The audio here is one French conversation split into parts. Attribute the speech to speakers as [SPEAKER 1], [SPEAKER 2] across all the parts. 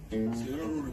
[SPEAKER 1] Miroir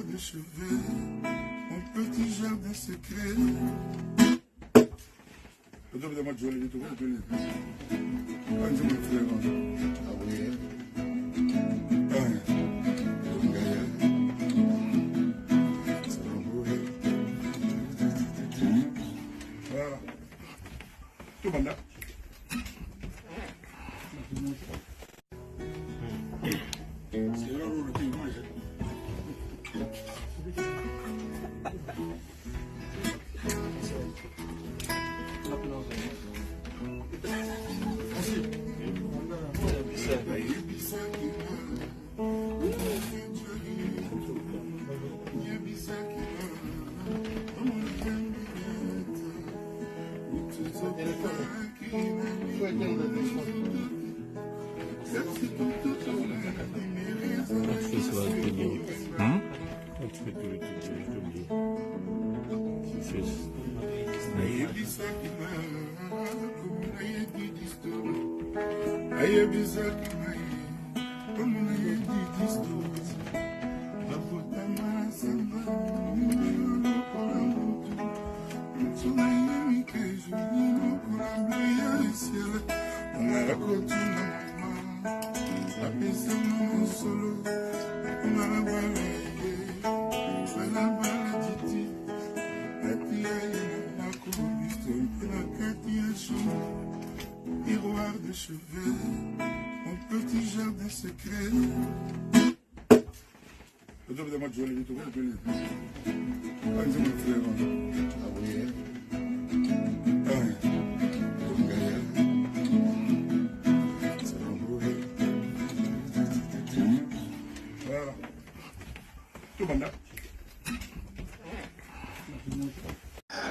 [SPEAKER 1] de chevet, mon petit jardin secret. Miroir de chevet, mon petit jardin secret.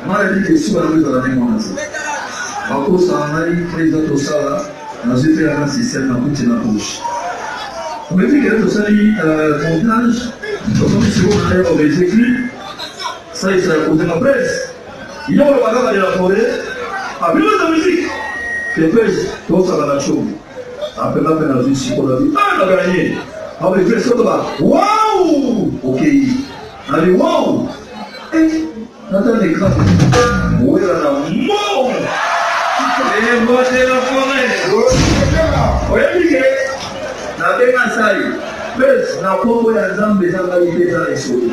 [SPEAKER 2] Mara que sua luz da minha makosa ngai président tosala nazwi un système na kuti na gauche omefika tosali montage tosomi sikoyo na ye obexécute salisa kote na presse yoko bakaka elabore abilo na musique kepesi tosala na show apena mpe nazwi sikoyo nabi na gagné aobexécute sotoba wow okei nabi wow Nathan l'écran ouela na mo mbote na forêt oyebike nabenga sai pes na kombo ya nzambe ezanga libeza na esolo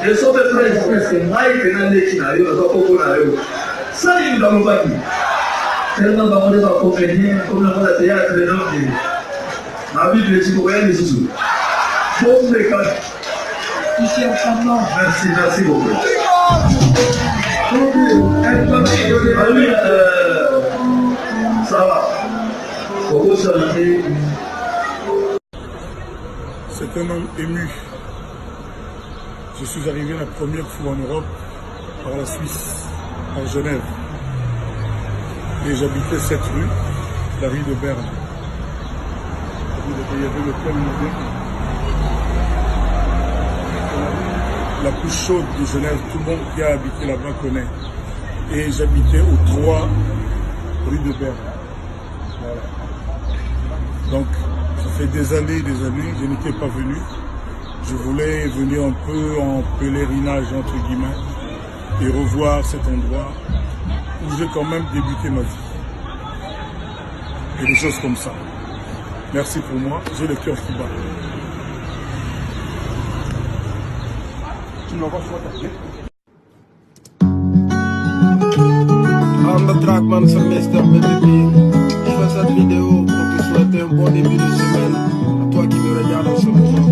[SPEAKER 2] esobe pres preske ngai pena ndeki na yo nazwa kombo na yo sai ndalobaki tellement bango nde bacomédien comme nango na théâtre nonde na bible etikokoya lisusu bombeka ici ensemble. Merci, merci beaucoup. Ça va.
[SPEAKER 1] C'est un homme ému. Je suis arrivé la première fois en Europe par la Suisse, en Genève. Et j'habitais cette rue, la rue de Berne. Il y avait l'hôtel moderne. La plus chaude de Genève, tout le monde qui a habité là-bas connaît. Et j'habitais au 3 rue de Berne. Voilà. Donc, ça fait des années, je n'étais pas venu. Je voulais venir un peu en pèlerinage, entre guillemets. et revoir cet endroit où j'ai quand même débuté ma vie. Et des choses comme ça. Merci pour moi, j'ai le cœur qui bat. Tu ne vas pas faire.
[SPEAKER 3] On the track, man, c'est Mr. BBP. Je fais cette vidéo pour te souhaiter un bon début de semaine à toi qui me regardes en ce moment.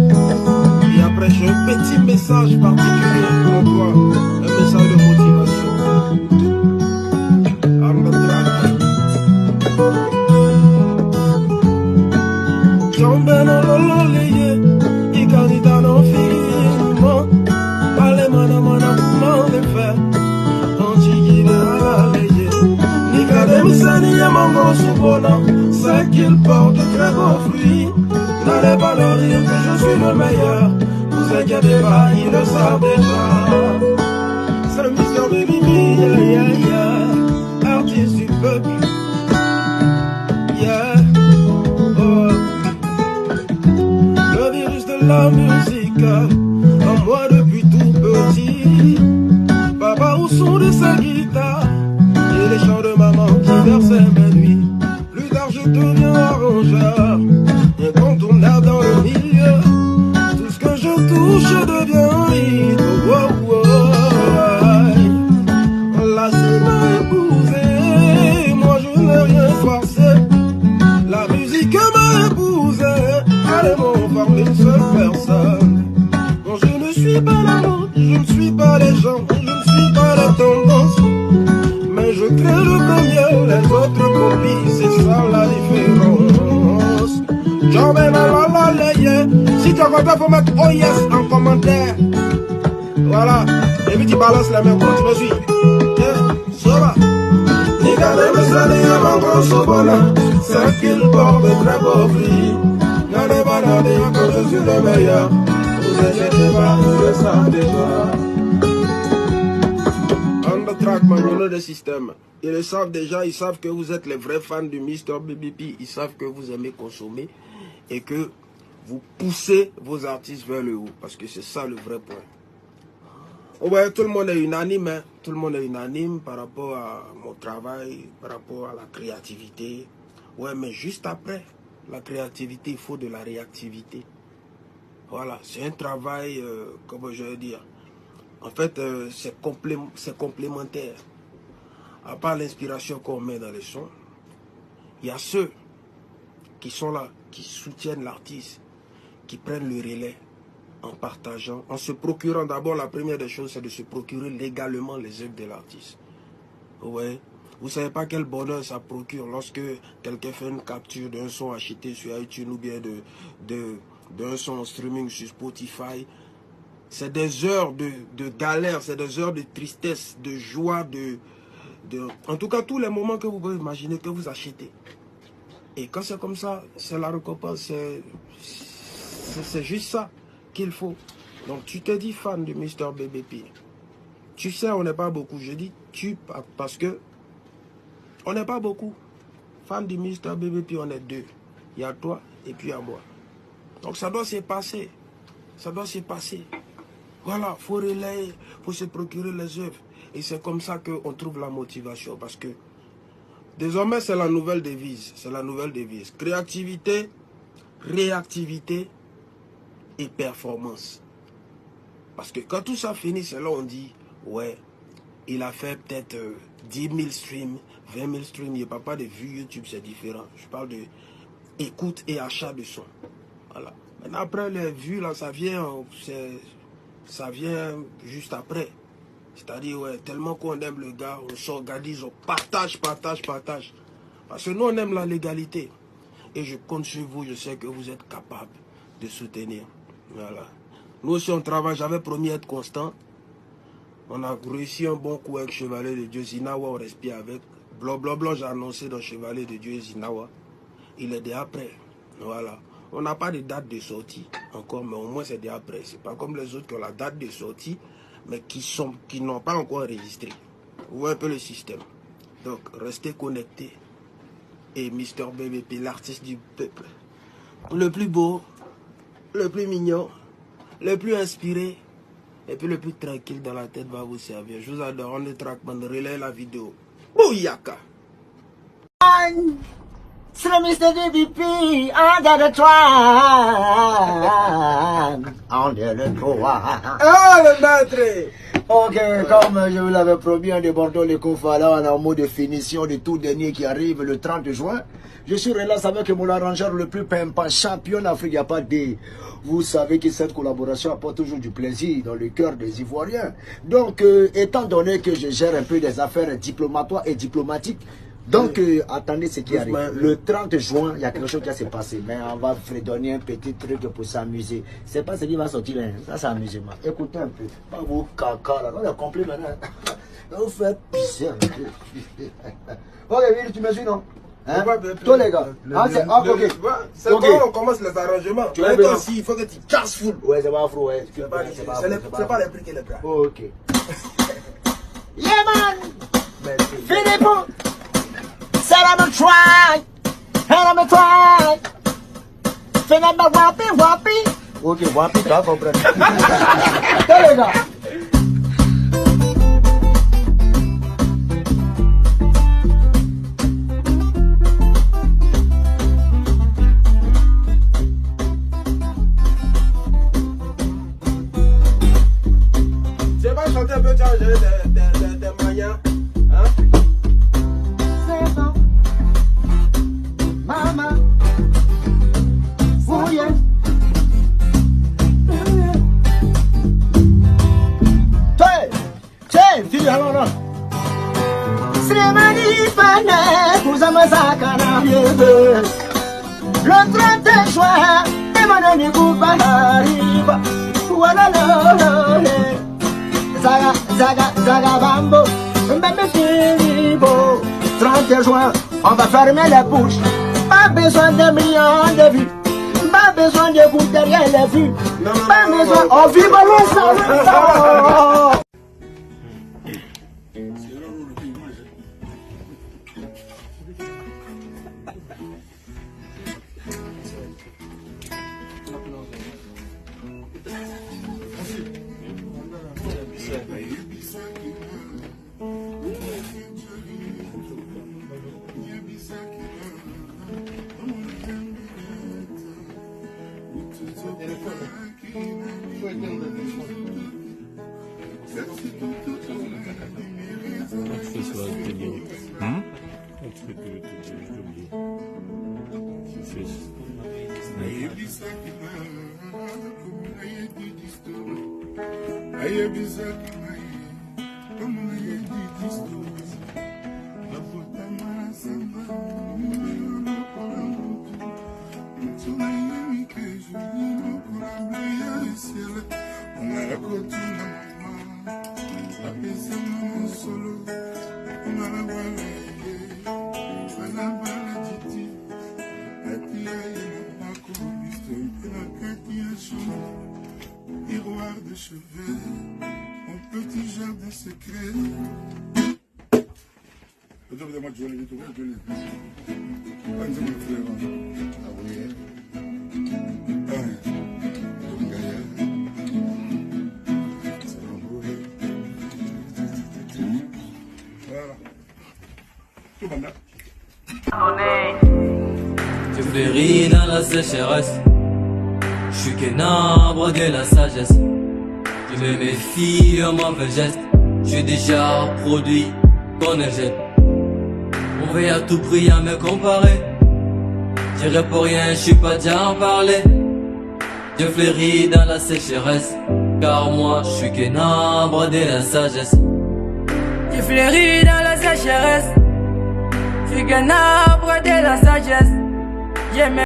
[SPEAKER 3] Et après, j'ai un petit message particulier pour toi, un message de motivation. On the track. Jambeno lolo leye, ikanita no filmo. Ale mana mana kumande fe, anjigile ala leye. Nikadem sani yamango subona, c'est qu'il porte de très beaux fruits. N'allez pas leur dire que je suis le meilleur, vous inquiétez pas, ils le savent déjà. C'est le Mr. BBP, yeah, yeah, yeah, artiste du peuple, yeah, oh. Le virus de la musique, en moi depuis tout petit. Papa au son de sa guitare, et les chants de maman qui versaient mes nuits. Plus tard je deviens arrangeur, incontournable dans le milieu. Tout ce que je touche devient hit. Oh, oh, oh. La cible m'a épousé, moi je n'ai rien forcé. La musique m'a épousé, allez m'en parler une seule personne. Non, je ne suis pas la mode, je ne suis pas les gens, je ne suis pas la tendance. Mais je crée le premier, les autres copient, c'est ça la différence. J'emmène la yeah. Si tu as content, faut mettre oh yes en commentaire. Voilà, et puis tu balances la main quand tu me suis. Yeah, ça va. Regardez mes années avant qu'on se bonne, c'est qu'il porte de très beaux fruits. N'allez pas dire que je suis le meilleur, vous inquiétez pas, vous le savez déjà. On the track, man, you know the system. Ils le savent déjà, ils savent que vous êtes les vrais fans du Mr. BBP, ils savent que vous aimez consommer et que vous poussez vos artistes vers le haut, parce que c'est ça le vrai point. Oh ouais, tout le monde est unanime, hein? Tout le monde est unanime par rapport à mon travail, par rapport à la créativité. Ouais, mais juste après la créativité, il faut de la réactivité. Voilà, c'est un travail, comment je veux dire, en fait, c'est complémentaire. À part l'inspiration qu'on met dans les sons, il y a ceux qui sont là, qui soutiennent l'artiste, qui prennent le relais en partageant, en se procurant. D'abord, la première des choses, c'est de se procurer légalement les œuvres de l'artiste. Ouais. Vous ne savez pas quel bonheur ça procure lorsque quelqu'un fait une capture d'un son acheté sur iTunes ou bien d'un son en streaming sur Spotify. C'est des heures de galère, c'est des heures de tristesse, de joie, en tout cas tous les moments que vous pouvez imaginer que vous achetez. Et quand c'est comme ça, c'est la récompense, c'est juste ça qu'il faut. Donc tu te dis fan de Mr. BBP. Tu sais, on n'est pas beaucoup. Je dis tu parce que on n'est pas beaucoup. Fan de Mr. BBP, on est deux. Il y a toi et puis il y a moi. Donc ça doit se passer. Ça doit se passer. Voilà, il faut relayer, il faut se procurer les œuvres. Et c'est comme ça qu'on trouve la motivation. Parce que désormais, c'est la nouvelle devise. C'est la nouvelle devise. Créativité, réactivité et performance. Parce que quand tout ça finit, c'est là on dit, ouais, il a fait peut-être 10 000 streams, 20 000 streams. Il n'y a pas de vues YouTube, c'est différent. Je parle de écoute et achat de son. Voilà. Maintenant, après les vues, là, ça vient juste après. C'est-à-dire, ouais, tellement qu'on aime le gars, on s'organise, on partage. Parce que nous, on aime la légalité. Et je compte sur vous, je sais que vous êtes capables de soutenir. Voilà. Nous aussi, on travaille, j'avais promis être constant. On a réussi un bon coup avec Chevalier de Dieu, Zinawa, on respire avec. Blablabla, j'ai annoncé dans Chevalier de Dieu, Zinawa. Il est déjà prêt. Voilà. On n'a pas de date de sortie encore, mais au moins c'est déjà prêt. C'est pas comme les autres qui ont la date de sortie, mais qui n'ont pas encore enregistré. Vous voyez un peu le système. Donc, restez connectés. Et Mr. BBP, l'artiste du peuple. Le plus beau, le plus mignon, le plus inspiré, Et puis le plus tranquille dans la tête va vous servir. Je vous adore, on est Trackman, relaie la vidéo. Bouyaka!
[SPEAKER 4] C'est le Mr. BBP, under the track, under the track.
[SPEAKER 3] Ah, le maître!
[SPEAKER 4] Ok, comme je vous l'avais promis, en débordant les Kofala, on est en mode de finition du tout dernier qui arrive le 30 juin. Je suis là avec mon arrangeur le plus pimpant, champion d'Afrique, il n'y a pas de... Vous savez que cette collaboration apporte toujours du plaisir dans le cœur des Ivoiriens. Donc, étant donné que je gère un peu des affaires diplomatoires et diplomatiques, donc, attendez ce qui arrive. Le 30 juin, il y a quelque chose qui va se passer. Mais on va donner un petit truc pour s'amuser. C'est pas ce qui va sortir, hein. Ça c'est amusement. Écoutez un peu. Pas vos caca là. On est complet maintenant. Vous faites pisser un peu. Ok, Will, tu me suis, non? Hein? Toi les gars. Ok.
[SPEAKER 3] C'est quand on commence les arrangements. Tu vois aussi, il faut que tu casses full.
[SPEAKER 4] Ouais, c'est pas afro, ouais.
[SPEAKER 3] C'est pas les prix et les bras.
[SPEAKER 4] Ok. Yeah man! Philippe! I'm try, and I'm try. Finamba wapi. Ok, wapi, tu vas comprendre. Allez les gars.
[SPEAKER 3] Tu vas chanter un peu, tu vas gérer des manières. Hein?
[SPEAKER 4] C'est bon. Mama, oh yeah. Tiens, fille, alors là. C'est magnifique, vous avez ça, le 30 juin, et mon ami vous va arriver. Voilà, Zaga, bambo, bébé Philippe. 30 juin, on va fermer la bouche. Pas besoin de millions de vues. Pas besoin de vous derrière les vues. Pas besoin, on vit le salon.
[SPEAKER 5] Miroir de chevet, mon petit jardin secret. Moi, je vais
[SPEAKER 6] Tu fleuris dans la sécheresse. Je suis qu'un arbre de la sagesse. Je me méfie aux mauvais gestes. Je suis déjà produit qu'on jette. On veut à tout prix à me comparer. J'irai pour rien, je suis pas déjà en parler. Je fleuris dans la sécheresse, car moi je suis qu'un arbre de la sagesse.
[SPEAKER 7] Je fleuris dans la sécheresse, je suis qu'un arbre de la sagesse.